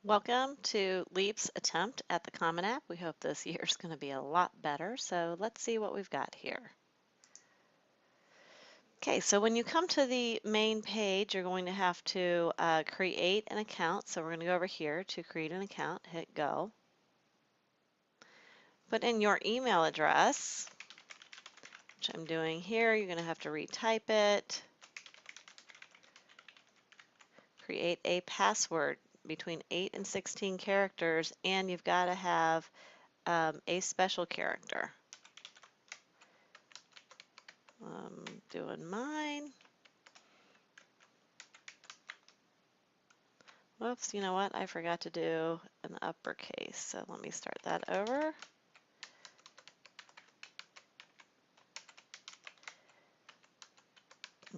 Welcome to Leap's attempt at the Common App. We hope this year is going to be a lot better. So let's see what we've got here. Okay, so when you come to the main page, you're going to have to create an account. So we're going to go over here to create an account, hit go. Put in your email address, which I'm doing here. You're going to have to retype it. Create a password between 8 and 16 characters, and you've got to have a special character. Doing mine. Whoops, you know what? I forgot to do an uppercase, so let me start that over.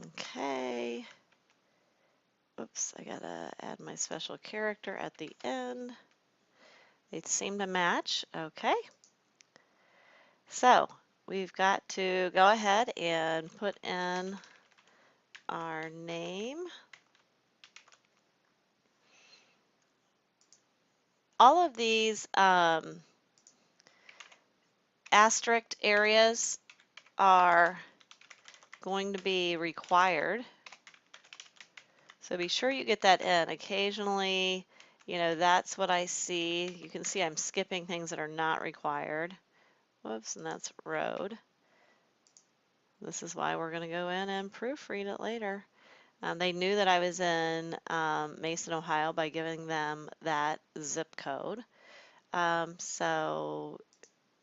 Okay. Oops, I gotta add my special character at the end. They seem to match. Okay. So we've got to go ahead and put in our name. All of these asterisk areas are going to be required. So be sure you get that in. Occasionally, you know, that's what I see. You can see I'm skipping things that are not required. Whoops, and that's road. This is why we're going to go in and proofread it later. They knew that I was in Mason, Ohio by giving them that zip code. So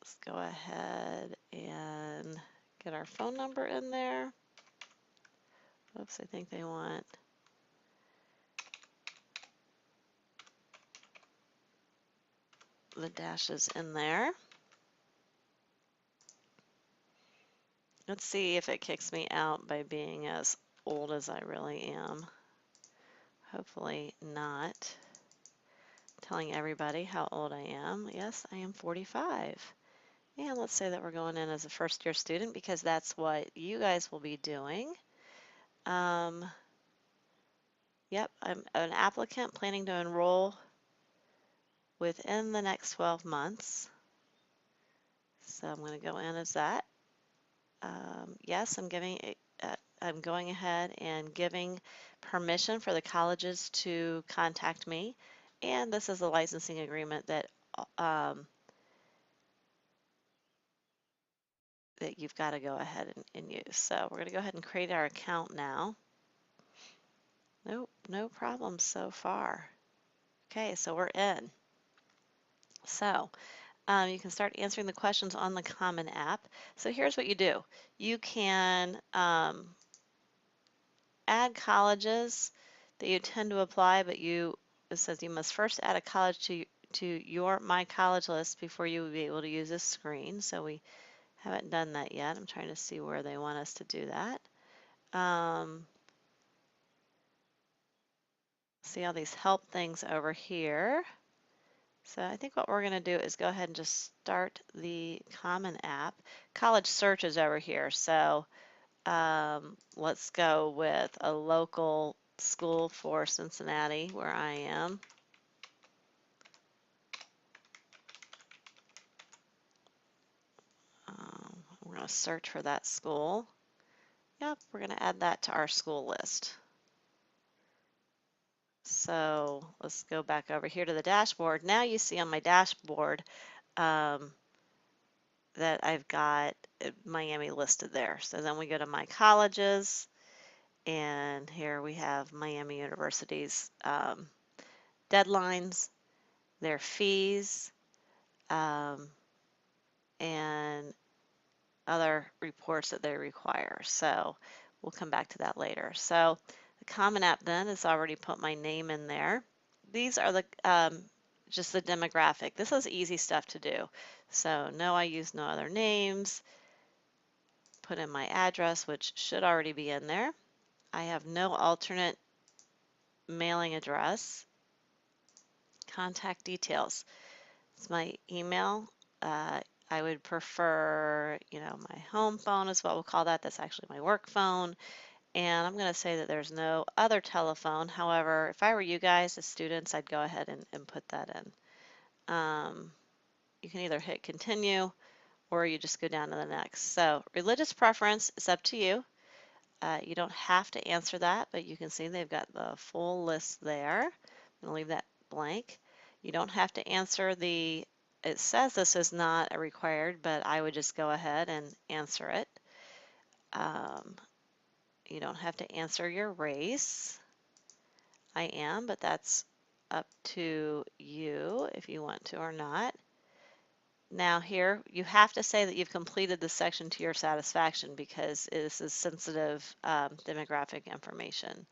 let's go ahead and get our phone number in there. Whoops, I think they want the dashes in there. Let's see if it kicks me out by being as old as I really am. Hopefully not. Telling everybody how old I am. Yes, I am 45. And let's say that we're going in as a first-year student because that's what you guys will be doing. Yep, I'm an applicant planning to enroll within the next 12 months. So I'm going to go in as that. Yes, I'm going ahead and giving permission for the colleges to contact me. And this is a licensing agreement that that you've got to go ahead and use. So we're going to go ahead and create our account now. Nope, no problems so far. Okay, so we're in. So you can start answering the questions on the Common App. So here's what you do. You can add colleges that you tend to apply, but it says you must first add a college to your My College list before you will be able to use this screen. So we haven't done that yet. I'm trying to see where they want us to do that. See all these help things over here. So I think what we're going to do is go ahead and just start the Common App. College search is over here. So let's go with a local school for Cincinnati, where I am. We're going to search for that school. Yep, we're going to add that to our school list. So let's go back over here to the dashboard. Now you see on my dashboard that I've got Miami listed there. So then we go to my colleges, and here we have Miami University's deadlines, their fees, and other reports that they require. So we'll come back to that later. So the Common App then has already put my name in there. These are the just the demographic. This is easy stuff to do. So no, I use no other names. Put in my address, which should already be in there. I have no alternate mailing address. Contact details. It's my email. I would prefer, you know, my home phone is what we'll call that. That's actually my work phone. And I'm going to say that there's no other telephone. However, if I were you guys as students, I'd go ahead and put that in. You can either hit continue or you just go down to the next. So religious preference is up to you. You don't have to answer that, but you can see they've got the full list there. I'm going to leave that blank. You don't have to answer the, it says this is not a required, but I would just go ahead and answer it. You don't have to answer your race. I am, but that's up to you if you want to or not. Now here, you have to say that you've completed the section to your satisfaction because this is sensitive demographic information.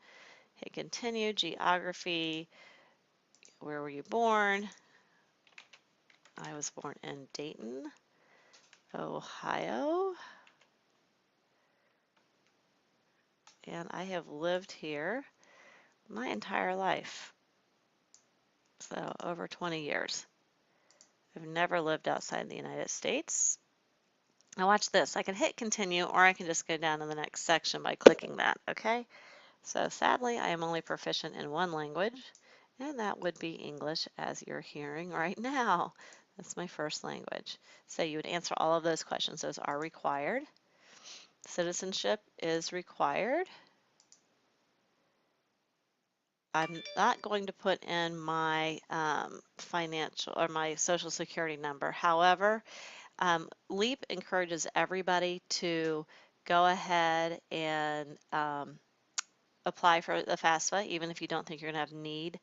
Hit continue, geography, where were you born? I was born in Dayton, Ohio, and I have lived here my entire life, so over 20 years. I've never lived outside the United States. Now watch this. I can hit continue or I can just go down to the next section by clicking that, okay? So sadly, I am only proficient in one language, and that would be English as you're hearing right now. That's my first language. So you would answer all of those questions. Those are required. Citizenship is required. I'm not going to put in my financial or my social security number. However, LEAP encourages everybody to go ahead and apply for the FAFSA, even if you don't think you're going to have need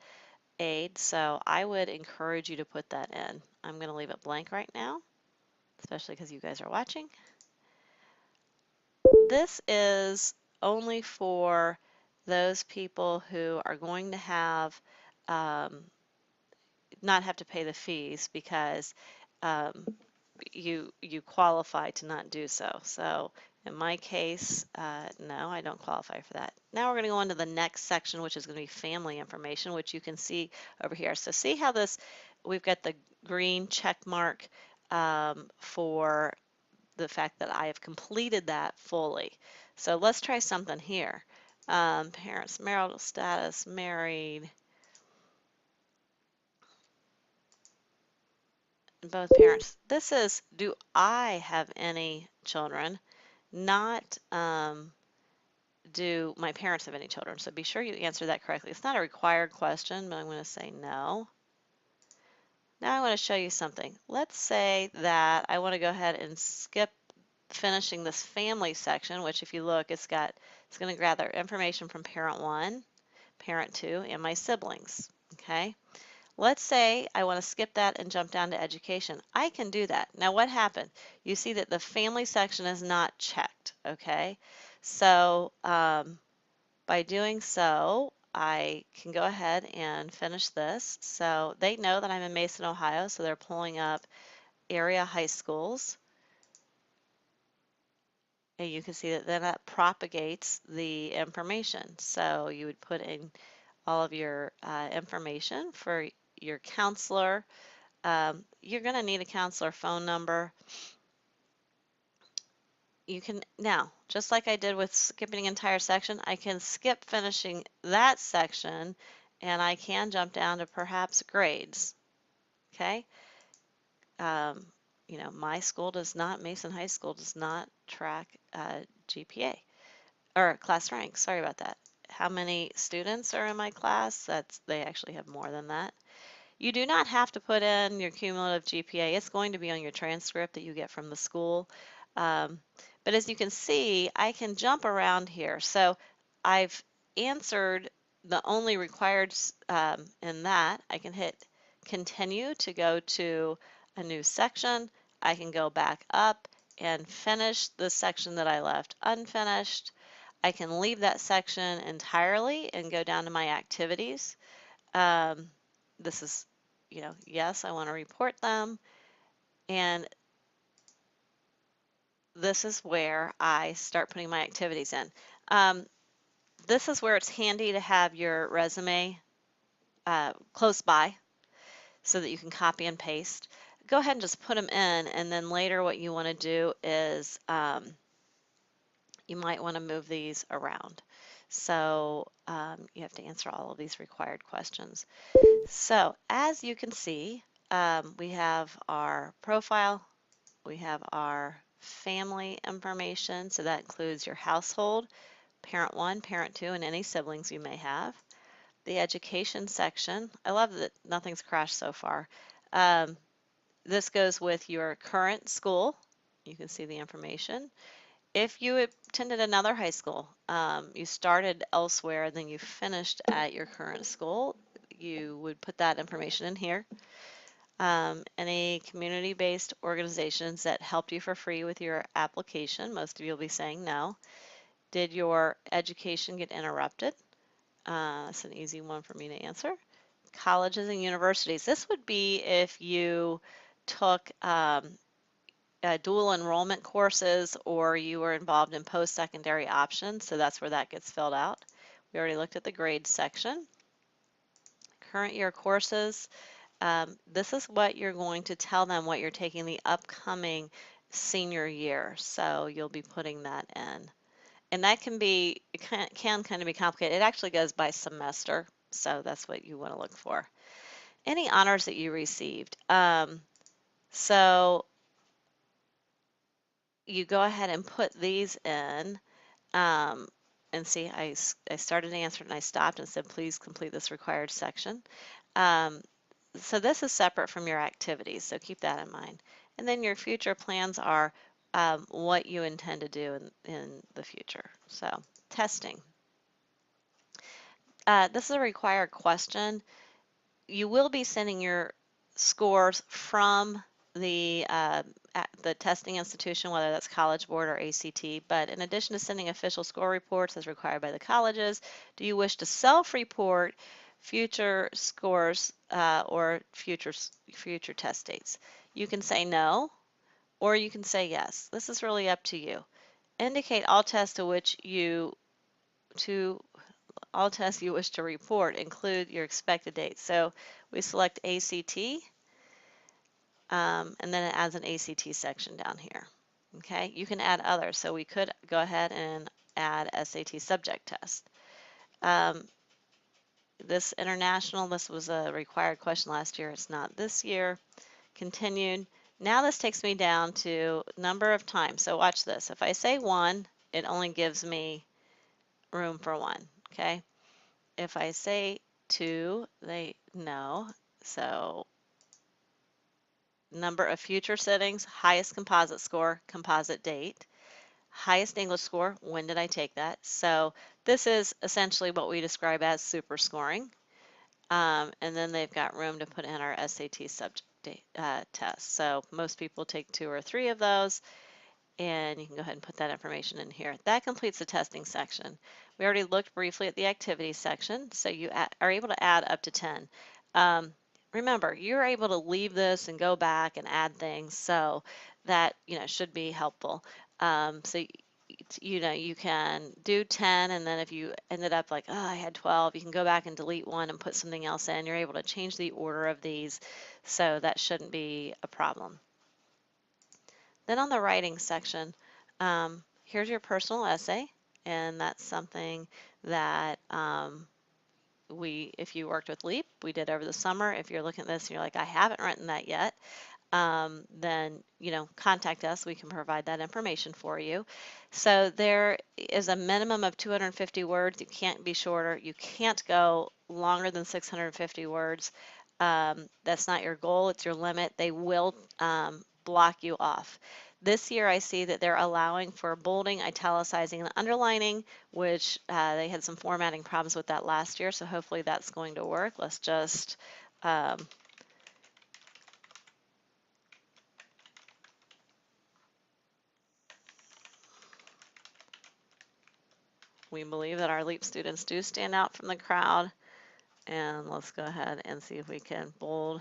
aid. So I would encourage you to put that in. I'm going to leave it blank right now, especially because you guys are watching. This is only for those people who are going to have not have to pay the fees because you qualify to not do so. So in my case, no, I don't qualify for that. Now we're going to go into the next section, which is going to be family information, which you can see over here. So see how this, we've got the green check mark for the fact that I have completed that fully. So let's try something here. Parents, marital status, married, both parents. This is, do I have any children? Not do my parents have any children? So be sure you answer that correctly. It's not a required question, but I'm going to say no. Now I want to show you something. Let's say that I want to go ahead and skip finishing this family section, which if you look, it's going to gather information from parent 1, parent 2, and my siblings. Okay. Let's say I want to skip that and jump down to education. I can do that. Now what happened? You see that the family section is not checked, okay? So by doing so, I can go ahead and finish this. So they know that I'm in Mason, Ohio, so they're pulling up area high schools. And you can see that then that propagates the information. So you would put in all of your information for your counselor. You're going to need a counselor phone number. You can now, just like I did with skipping an entire section, I can skip finishing that section and I can jump down to perhaps grades. Okay. You know, my school does not, Mason High School does not track GPA or class rank. Sorry about that. How many students are in my class? They actually have more than that. You do not have to put in your cumulative GPA. It's going to be on your transcript that you get from the school. But as you can see, I can jump around here. So I've answered the only required in that. I can hit continue to go to a new section. I can go back up and finish the section that I left unfinished. I can leave that section entirely and go down to my activities. This is, you know, yes, I want to report them. And this is where I start putting my activities in. This is where it's handy to have your resume close by so that you can copy and paste. Go ahead and just put them in, and then later what you want to do is you might want to move these around. So you have to answer all of these required questions. So as you can see, we have our profile, we have our family information, so that includes your household, parent 1, parent 2, and any siblings you may have. The education section, I love that nothing's crashed so far. This goes with your current school. You can see the information. If you attended another high school, you started elsewhere, then you finished at your current school, you would put that information in here. Any community-based organizations that helped you for free with your application, most of you will be saying no. Did your education get interrupted? That's an easy one for me to answer. Colleges and universities. This would be if you took dual enrollment courses or you were involved in post-secondary options, so that's where that gets filled out. We already looked at the grades section. Current year courses. This is what you're going to tell them what you're taking the upcoming senior year, so you'll be putting that in. And that can be, it can kind of be complicated. It actually goes by semester, so that's what you want to look for. Any honors that you received. So you go ahead and put these in. And see, I started answering and I stopped and said, please complete this required section. So this is separate from your activities, so keep that in mind. And then your future plans are what you intend to do in the future. So testing. This is a required question. You will be sending your scores from the testing institution, whether that's College Board or ACT, but in addition to sending official score reports as required by the colleges, do you wish to self-report future scores or future test dates? You can say no, or you can say yes. This is really up to you. Indicate all tests to which all tests you wish to report, include your expected date. So we select ACT, and then it adds an ACT section down here. Okay, you can add others. So we could go ahead and add SAT subject test. This international, this was a required question last year. It's not this year. Continued. Now this takes me down to number of times. So watch this. If I say 1, it only gives me room for 1. Okay. If I say 2, they no. So number of future sittings, highest composite score, composite date, highest English score, when did I take that? So this is essentially what we describe as super scoring. And then they've got room to put in our SAT subject test. So most people take 2 or 3 of those, and you can go ahead and put that information in here. That completes the testing section. We already looked briefly at the activities section, so you are able to add up to 10. Remember, you're able to leave this and go back and add things, so that should be helpful. So you can do 10, and then if you ended up like, oh, I had 12, you can go back and delete one and put something else in. You're able to change the order of these, so that shouldn't be a problem. Then on the writing section, here's your personal essay, and that's something that if you worked with LEAP, we did over the summer. If you're looking at this and you're like, I haven't written that yet, then contact us. We can provide that information for you. So there is a minimum of 250 words. You can't be shorter. You can't go longer than 650 words. That's not your goal. It's your limit. They will block you off. This year I see that they're allowing for bolding, italicizing, and underlining, which they had some formatting problems with that last year, so hopefully that's going to work. Let's just we believe that our LEAP students do stand out from the crowd, and let's go ahead and see if we can bold,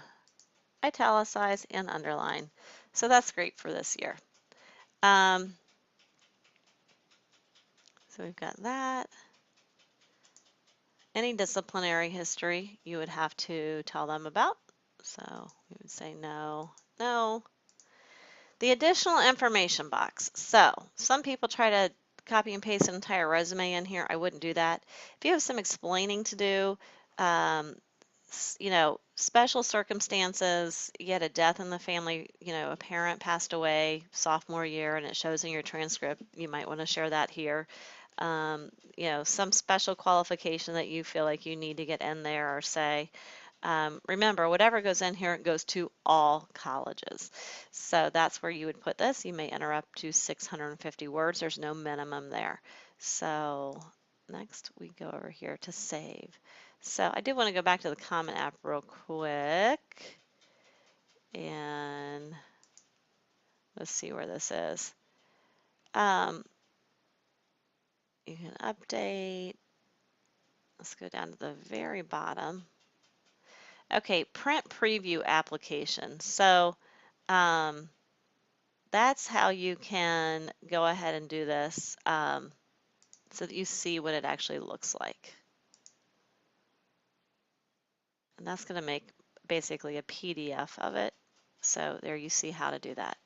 italicize, and underline. So that's great for this year. So we've got that. Any disciplinary history you would have to tell them about. So we would say no, no. The additional information box. So some people try to copy and paste an entire resume in here. I wouldn't do that. If you have some explaining to do, um, you know, special circumstances, you had a death in the family, you know, a parent passed away sophomore year and it shows in your transcript, you might want to share that here. You know, some special qualification that you feel like you need to get in there or say. Remember, whatever goes in here goes to all colleges. So that's where you would put this. You may enter up to 650 words. There's no minimum there. So next we go over here to save. So I do want to go back to the Common App real quick. And let's see where this is. You can update. Let's go down to the very bottom. Okay, print preview application. So that's how you can go ahead and do this so that you see what it actually looks like. And that's going to make basically a PDF of it. So there you see how to do that.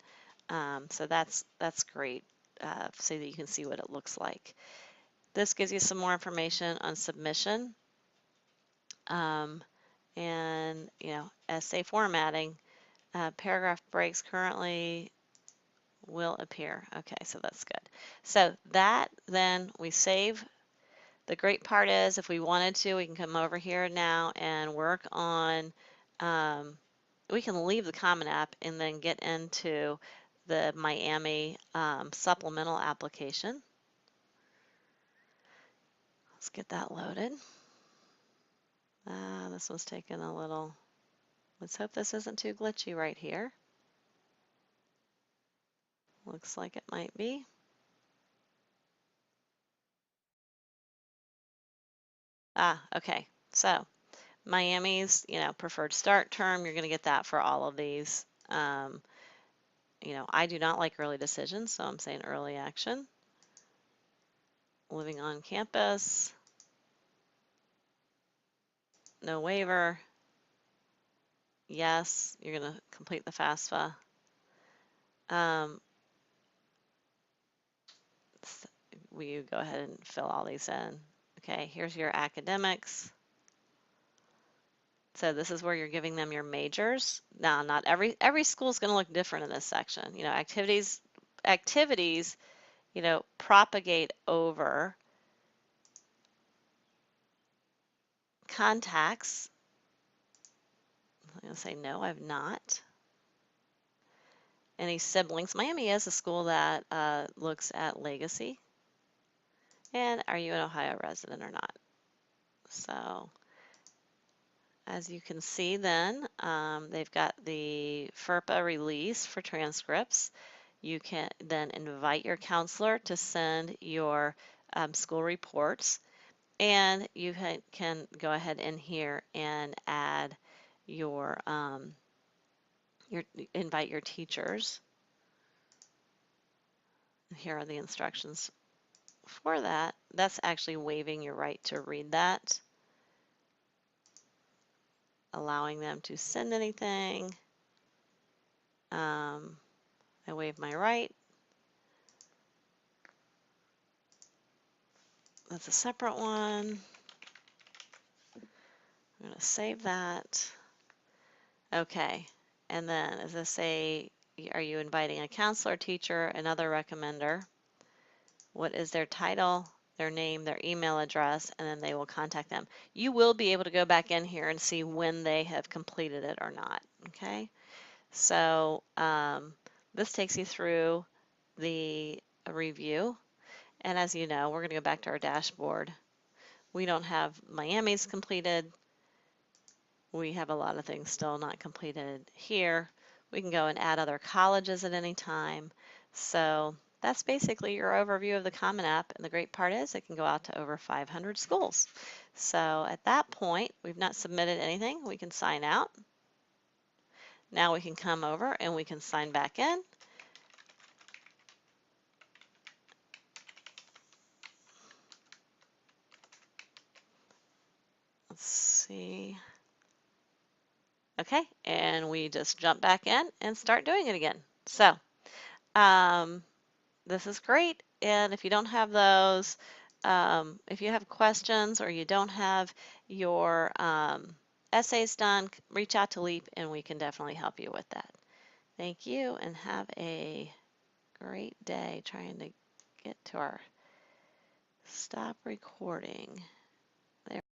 So that's great so that you can see what it looks like. This gives you some more information on submission and, you know, essay formatting. Paragraph breaks currently will appear. Okay, so that's good. So that then we save. The great part is if we wanted to, we can come over here now and work on, we can leave the Common App and then get into the Miami supplemental application. Let's get that loaded. This one's taking a little, let's hope this isn't too glitchy right here. Looks like it might be. Okay. So Miami's, you know, preferred start term, you're going to get that for all of these. You know, I do not like early decisions, so I'm saying early action. Living on campus. No waiver. Yes, you're going to complete the FAFSA. Will you go ahead and fill all these in? Okay, here's your academics. So this is where you're giving them your majors. Now, not every school is going to look different in this section. You know, activities, you know, propagate over contacts. I'm going to say no, I've not. Any siblings? Miami is a school that looks at legacy. And are you an Ohio resident or not? So as you can see then, they've got the FERPA release for transcripts. You can then invite your counselor to send your school reports, and you can go ahead in here and add your invite your teachers. Here are the instructions for that. That's actually waiving your right to read that, allowing them to send anything. I waive my right. That's a separate one. I'm going to save that. Okay, and then as I say, are you inviting a counselor, teacher, another recommender? What is their title, their name, their email address, and then they will contact them. You will be able to go back in here and see when they have completed it or not, okay? So this takes you through the review, and as you know, we're going to go back to our dashboard. We don't have Miami's completed. We have a lot of things still not completed here. We can go and add other colleges at any time. So that's basically your overview of the Common App, and the great part is it can go out to over 500 schools. So at that point, we've not submitted anything. We can sign out. Now we can come over and we can sign back in. Let's see. Okay, and we just jump back in and start doing it again. So this is great. And if you don't have those, if you have questions or you don't have your essays done, reach out to LEAP and we can definitely help you with that. Thank you and have a great day trying to get to our stop recording. There.